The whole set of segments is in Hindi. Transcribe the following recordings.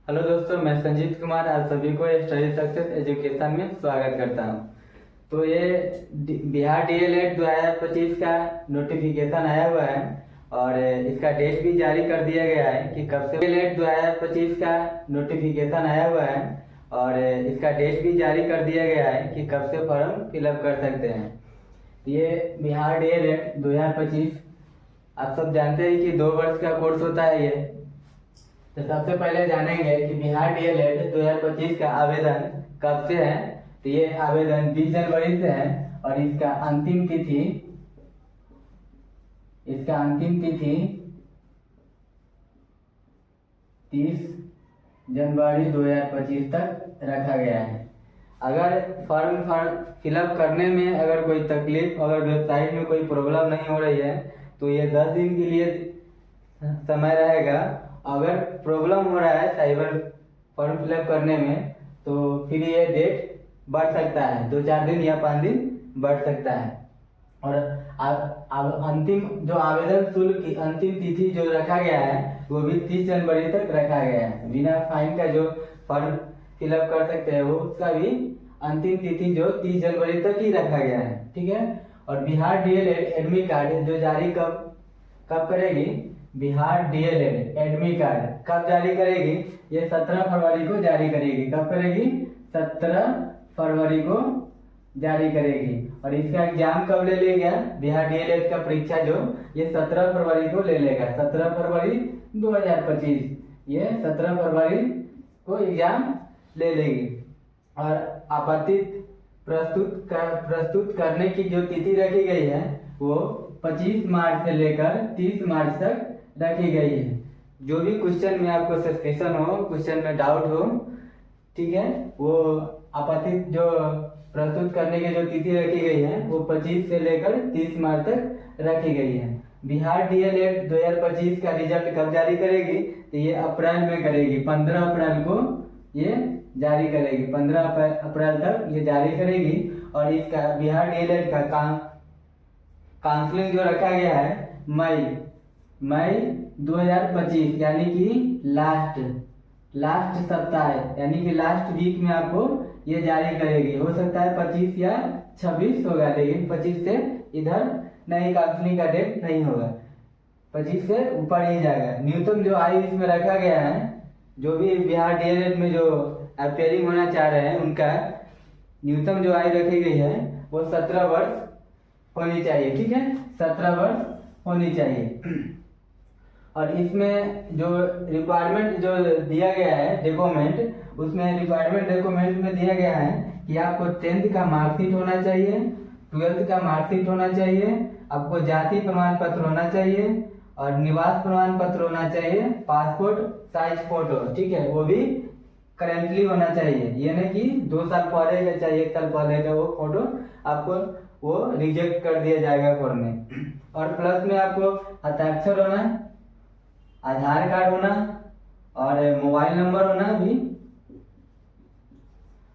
हेलो दोस्तों, मैं संजीत कुमार आप सभी को स्टडी सक्सेस एजुकेशन में स्वागत करता हूं। तो ये बिहार डीएलएड 2025 का नोटिफिकेशन आया हुआ है और इसका डेट भी जारी कर दिया गया है कि कब से डीएलएड 2025 का नोटिफिकेशन आया हुआ है और इसका डेट भी जारी कर दिया गया है कि कब से फॉर्म फिलअप कर सकते हैं। ये बिहार डीएलएड 2025 आप सब जानते हैं कि 2 वर्ष का कोर्स होता है ये। तो सबसे पहले जानेंगे कि बिहार डीएलएड 2025 का आवेदन कब से है। तो ये आवेदन 20 जनवरी से है और इसका अंतिम तिथि 30 जनवरी 2025 तक रखा गया है। अगर फॉर्म फिलअप करने में अगर कोई तकलीफ, अगर वेबसाइट में कोई प्रॉब्लम नहीं हो रही है तो ये 10 दिन के लिए समय रहेगा। अगर प्रॉब्लम हो रहा है साइबर फॉर्म फिलअप करने में तो फिर ये डेट बढ़ सकता है, 2-4 दिन या 5 दिन बढ़ सकता है। और अब अंतिम जो आवेदन शुल्क की अंतिम तिथि जो रखा गया है वो भी 30 जनवरी तक रखा गया है। बिना फाइन का जो फॉर्म फिलअप कर सकते हैं वो उसका भी अंतिम तिथि जो 30 जनवरी तक ही रखा गया है, ठीक है। और बिहार डीएलएड एडमिट कार्ड जो जारी कब करेगी, बिहार डीएलएड एडमिट कार्ड कब जारी करेगी, ये 17 फरवरी को जारी करेगी। कब करेगी? 17 फरवरी को जारी करेगी। और इसका एग्जाम कब ले लेगा? बिहार डीएलएड का परीक्षा जो ये 17 फरवरी को ले लेगा। 17 फरवरी 2025 ये 17 फरवरी को एग्जाम ले लेगी। और आपत्ति प्रस्तुत करने की जो तिथि रखी गई है वो 25 मार्च से लेकर 30 मार्च तक रखी गई है। जो भी क्वेश्चन में आपको सस्पेंशन हो, क्वेश्चन में डाउट हो, ठीक है, वो आपत्ति जो प्रस्तुत करने की जो तिथि रखी गई है वो 25 से लेकर 30 मार्च तक रखी गई है। बिहार डीएलएड 2025 का रिजल्ट कब जारी करेगी? तो ये अप्रैल में करेगी। 15 अप्रैल को ये जारी करेगी। 15 अप्रैल तक ये जारी करेगी। और इसका बिहार डीएलएड का काउंसलिंग जो रखा गया है मई 2025 यानी कि लास्ट सप्ताह यानी कि लास्ट वीक में आपको ये जारी करेगी। हो सकता है 25 या 26 होगा, लेकिन 25 से इधर नहीं, काउंसलिंग का डेट नहीं होगा, 25 से ऊपर ही जाएगा। न्यूनतम जो आयु इसमें रखा गया है, जो भी बिहार डीएलएड में जो अपेयरिंग होना चाह रहे हैं उनका न्यूनतम जो आयु रखी गई है वो 17 वर्ष होनी चाहिए, ठीक है, 17 वर्ष होनी चाहिए। और इसमें जो रिक्वायरमेंट जो दिया गया है डॉक्यूमेंट, उसमें रिक्वायरमेंट डॉक्यूमेंट में दिया गया है कि आपको 10th का मार्कशीट होना चाहिए, 12th का मार्कशीट होना चाहिए, आपको जाति प्रमाण पत्र होना चाहिए और निवास प्रमाण पत्र होना चाहिए, पासपोर्ट साइज फोटो, ठीक है, वो भी करेंटली होना चाहिए। ये नहीं कि 2 साल पहले का चाहिए, 1 साल पहले का वो फोटो आपको वो रिजेक्ट कर दिया जाएगा फॉर्म में। और प्लस में आपको हस्ताक्षर होना, आधार कार्ड होना और मोबाइल नंबर होना भी।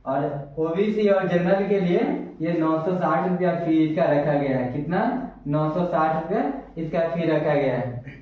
और ओबीसी और जनरल के लिए ये 960 रुपया फी इसका रखा गया है। कितना? 960 रुपया इसका फी रखा गया है।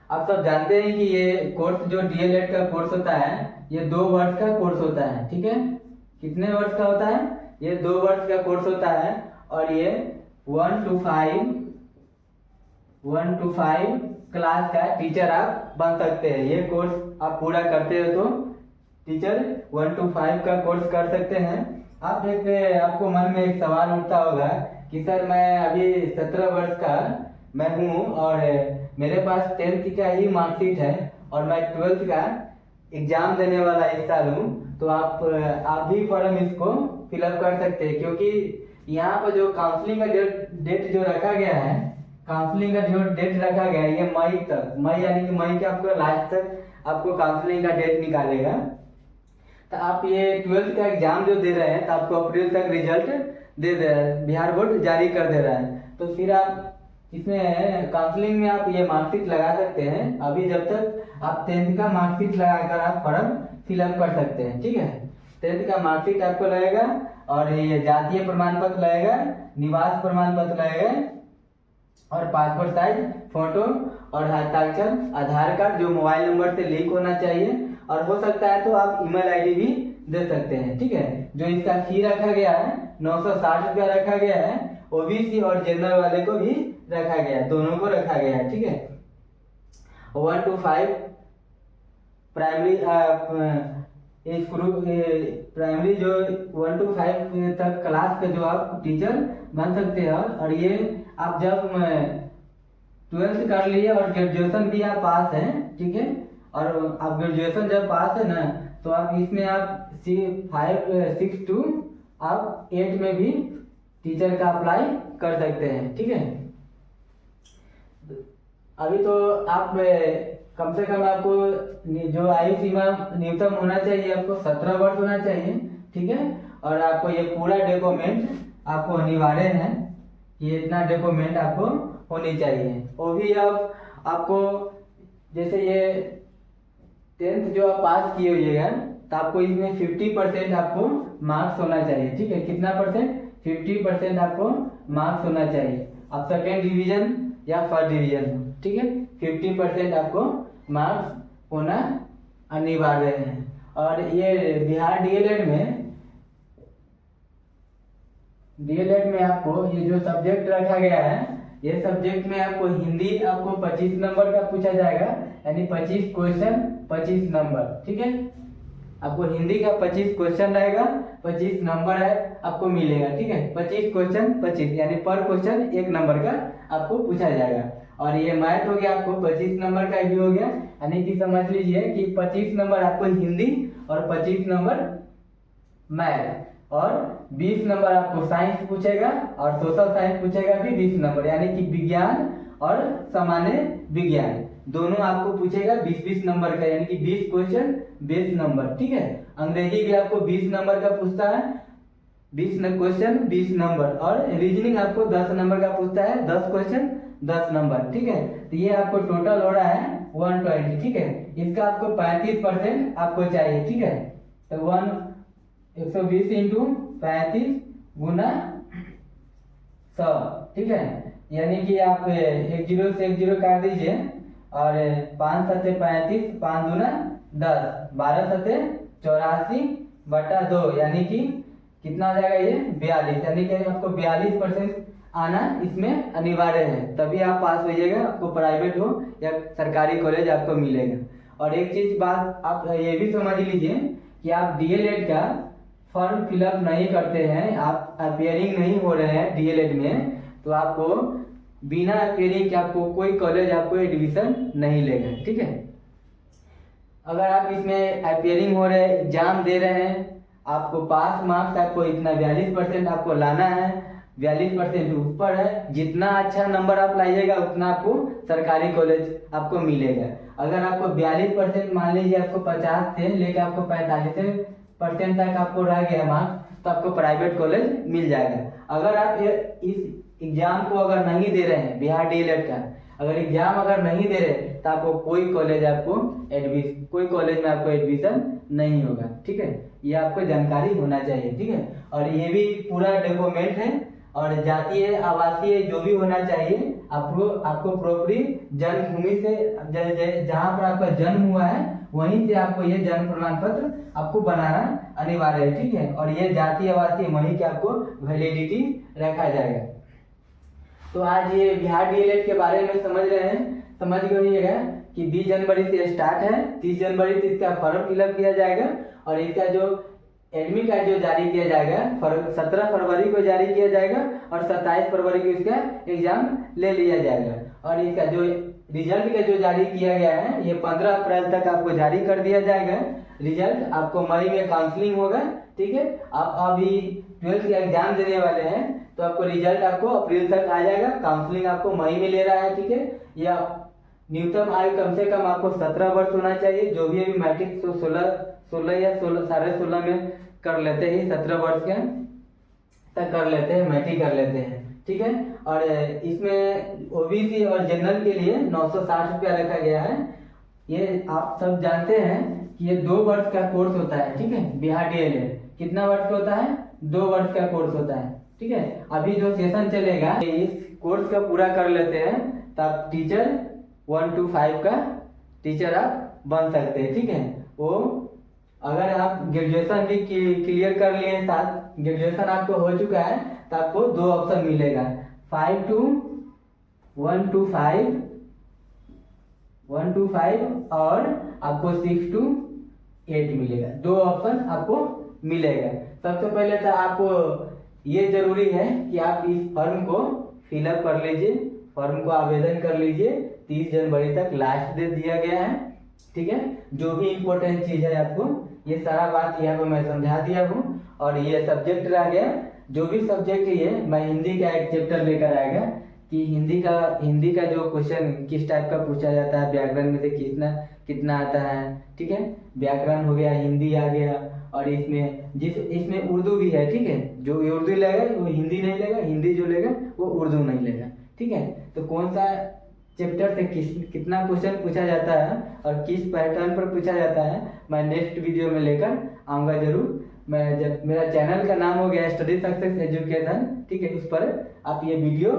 आप सब जानते हैं कि ये कोर्स जो डीएलएड का कोर्स होता है ये 2 वर्ष का कोर्स होता है, ठीक है। कितने वर्ष का होता है? ये 2 वर्ष का कोर्स होता है। और ये 1 to 5 क्लास का टीचर आप बन सकते हैं। ये कोर्स आप पूरा करते हो तो टीचर 1 to 5 का कोर्स कर सकते हैं। आपको मन में एक सवाल उठता होगा कि सर मैं अभी 17 वर्ष का मैं हूँ और मेरे पास 10th का ही मार्कशीट है और मैं 12th का एग्जाम देने वाला इस साल हूँ, तो आप भी फॉर्म इसको फिलअप कर सकते हैं। क्योंकि यहाँ पर जो काउंसलिंग का डेट जो रखा गया है, काउंसलिंग का जो डेट रखा गया है ये मई तक, मई यानी कि मई के आपको लास्ट तक आपको काउंसलिंग का डेट निकालेगा। तो आप ये 12th का एग्जाम जो दे रहे हैं तो आपको अप्रैल तक रिजल्ट दे रहा है, बिहार बोर्ड जारी कर दे रहा है। तो फिर आप इसमें काउंसलिंग में आप ये मार्कशीट लगा सकते हैं। अभी जब तक आप 10th का मार्कशीट लगाकर आप फॉर्म फिलअप कर सकते हैं, ठीक है। 10th का मार्कशीट आपको लगेगा और ये जातीय प्रमाण पत्र लगेगा, निवास प्रमाण पत्र लगेगा और पासपोर्ट साइज फोटो और हस्ताक्षर, आधार कार्ड जो मोबाइल नंबर से लिंक होना चाहिए और हो सकता है तो आप ईमेल आईडी भी दे सकते हैं, ठीक है। जो इसका फी रखा गया है 960 रुपया रखा गया है, ओबीसी और जनरल वाले को भी रखा गया है, दोनों को रखा गया है, ठीक है। 1 to 5 प्राइमरी इस ग्रुप प्राइमरी जो 1 to 5 तक क्लास के जो आप टीचर बन सकते हैं। और ये आप जब 12th कर लिए और ग्रेजुएशन भी आप पास हैं, ठीक है, और आप ग्रेजुएशन जब पास है ना तो आप इसमें आप 6 to आप 8 में भी टीचर का अप्लाई कर सकते हैं, ठीक है। अभी तो आप कम से कम आपको जो आयु सीमा न्यूनतम होना चाहिए आपको 17 वर्ष होना चाहिए, ठीक है। और आपको ये पूरा डॉक्यूमेंट आपको अनिवार्य है, ये इतना डॉक्यूमेंट आपको होनी चाहिए। वो भी आपको जैसे ये 10th जो आप पास किए होइएगा तो आपको इसमें 50% आपको मार्क्स होना चाहिए, ठीक है। कितना परसेंट? 50% आपको मार्क्स होना चाहिए। आप सेकेंड डिवीजन या फर्स्ट डिवीजन, ठीक है, 50% आपको मार्क्स होना अनिवार्य है। और ये बिहार डीएलएड में आपको ये जो सब्जेक्ट रखा गया है, ये सब्जेक्ट में आपको हिंदी आपको 25 नंबर का पूछा जाएगा, यानी 25 क्वेश्चन 25 नंबर, ठीक है। आपको हिंदी का 25 क्वेश्चन रहेगा, 25 नंबर है आपको मिलेगा, ठीक है। 25 क्वेश्चन 25 यानी पर क्वेश्चन 1 नंबर का आपको पूछा जाएगा। और ये मैथ हो गया आपको 25 नंबर का भी हो गया, यानी कि समझ लीजिए कि 25 नंबर आपको हिंदी और 25 नंबर मैथ, और 20 नंबर आपको साइंस पूछेगा और सोशल साइंस पूछेगा भी 20 नंबर, यानी कि विज्ञान और सामान्य विज्ञान दोनों आपको पूछेगा 20-20 नंबर का, यानी कि 20 क्वेश्चन 20 नंबर, ठीक है। अंग्रेजी भी आपको 20 नंबर का पूछता है, 20 क्वेश्चन 20 नंबर। और रीजनिंग आपको 10 नंबर का पूछता है, 10 क्वेश्चन 10 नंबर, ठीक है। तो ये आपको टोटल हो रहा है 120, ठीक है। इसका आपको 35% आपको चाहिए, ठीक है। तो 120 इंटू 35 गुना 100, ठीक है। यानी कि आप 1 0 से 1 0 काट दीजिए, और 5 7 35, 5 दूना 10, 12 7 84 बटा 2, यानी कि कितना आ जाएगा ये 42, यानी कि आपको 42% आना इसमें अनिवार्य है, तभी आप पास होइएगा, आपको प्राइवेट हो या सरकारी कॉलेज आपको मिलेगा। और एक चीज बात आप ये भी समझ लीजिए कि आप डीएलएड का फॉर्म फिलअप नहीं करते हैं, आप अपियरिंग नहीं हो रहे हैं डीएलएड में, तो आपको बिना अपियरिंग के आपको कोई कॉलेज आपको एडमिशन नहीं लेगा, ठीक है। अगर आप इसमें अपियरिंग हो रहे हैं, एग्जाम दे रहे हैं, आपको पास मार्क्स आपको इतना 42% आपको लाना है, 42% ऊपर है, जितना अच्छा नंबर आप लाइएगा उतना आपको सरकारी कॉलेज आपको मिलेगा। अगर आपको 42% मान लीजिए आपको 50 से लेकर आपको 45% तक आपको रह गया मार्क्स, तो आपको प्राइवेट कॉलेज मिल जाएगा। अगर आप इस एग्जाम को अगर नहीं दे रहे हैं बिहार डीएलएड का, अगर एग्जाम अगर नहीं दे रहे तो आपको कोई कॉलेज में आपको एडमिशन नहीं होगा, ठीक है। ये आपको जानकारी होना चाहिए, ठीक है। और ये भी पूरा डॉक्यूमेंट है, और जातीय आवासीय जो भी होना चाहिए आपको प्रॉपरली जन्मभूमि से जहाँ पर आपका जन्म हुआ है वहीं से आपको ये जन्म प्रमाण पत्र आपको बनाना अनिवार्य है, ठीक है। और ये जातीय आवासीय वहीं के आपको वैलिडिटी रखा जाएगा। तो आज ये बिहार डीएलएड के बारे में समझ रहे हैं, समझ गए कि 20 जनवरी से स्टार्ट है, 30 जनवरी से इसका फॉर्म फिलअप किया जाएगा, और इसका जो एडमिट कार्ड जो जारी किया जाएगा 17 फरवरी को जारी किया जाएगा, और 27 फरवरी को इसका एग्जाम ले लिया जाएगा। और इसका जो रिजल्ट का जो जारी किया गया है ये 15 अप्रैल तक आपको जारी कर दिया जाएगा। रिजल्ट आपको मई में काउंसलिंग होगा, ठीक है। आप अभी 12th का एग्जाम देने वाले हैं तो आपको रिजल्ट आपको अप्रैल तक आ जाएगा, काउंसलिंग आपको मई में ले रहा है, ठीक है। या न्यूनतम आयु कम से कम आपको 17 वर्ष होना चाहिए, जो भी अभी मैट्रिक 16 या 16.5 में कर लेते हैं, 17 वर्ष के तक कर लेते हैं, मैट्रिक कर लेते हैं, ठीक है। और इसमें ओबीसी और जनरल के लिए 960 रुपया रखा गया है। ये आप सब जानते हैं कि ये 2 वर्ष का कोर्स होता है, ठीक है। बिहार डीएलएड कितना वर्ष का होता है? 2 वर्ष का कोर्स होता है, ठीक है। अभी जो सेशन चलेगा इस कोर्स का पूरा कर लेते हैं तब टीचर 1 to 5 का टीचर आप बन सकते हैं, ठीक है। वो अगर आप ग्रेजुएशन भी क्लियर कर लिए साथ, ग्रेजुएशन आपको हो चुका है, तो आपको 2 ऑप्शन मिलेगा, 5 to 125 और आपको 6 to 8 मिलेगा। 2 ऑप्शन आपको मिलेगा। सबसे पहले तो आपको ये जरूरी है कि आप इस फॉर्म को फिलअप कर लीजिए, फॉर्म को आवेदन कर लीजिए। 30 जनवरी तक लास्ट डेट दिया गया है, ठीक है। जो भी इम्पोर्टेंट चीज़ है आपको ये सारा बात यहाँ पर मैं समझा दिया हूँ। और ये सब्जेक्ट रह गया, जो भी सब्जेक्ट ये मैं हिंदी का एक चैप्टर लेकर आएगा कि हिंदी का जो क्वेश्चन किस टाइप का पूछा जाता है, व्याकरण में से कितना आता है, ठीक है। व्याकरण हो गया, हिंदी आ गया, और इसमें उर्दू भी है, ठीक है। जो उर्दू लेगा वो हिंदी नहीं लेगा, हिंदी जो लेगा वो उर्दू नहीं लेगा, ठीक है। तो कौन सा चैप्टर से कितना क्वेश्चन पूछा जाता है और किस पैटर्न पर पूछा जाता है, मैं नेक्स्ट वीडियो में लेकर आऊँगा जरूर। मैं जब मेरा चैनल का नाम हो गया स्टडी सक्सेस एजुकेशन, ठीक है, उस पर आप ये वीडियो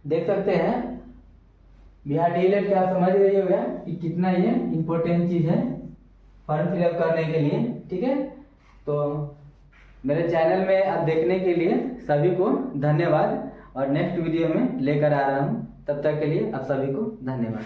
देख सकते हैं। बिहार डीएलएड का समझ रही होगा कि कितना ये इम्पोर्टेंट चीज़ है फॉर्म फिलअप करने के लिए, ठीक है। तो मेरे चैनल में आप देखने के लिए सभी को धन्यवाद, और नेक्स्ट वीडियो में लेकर आ रहा हूँ। तब तक के लिए आप सभी को धन्यवाद।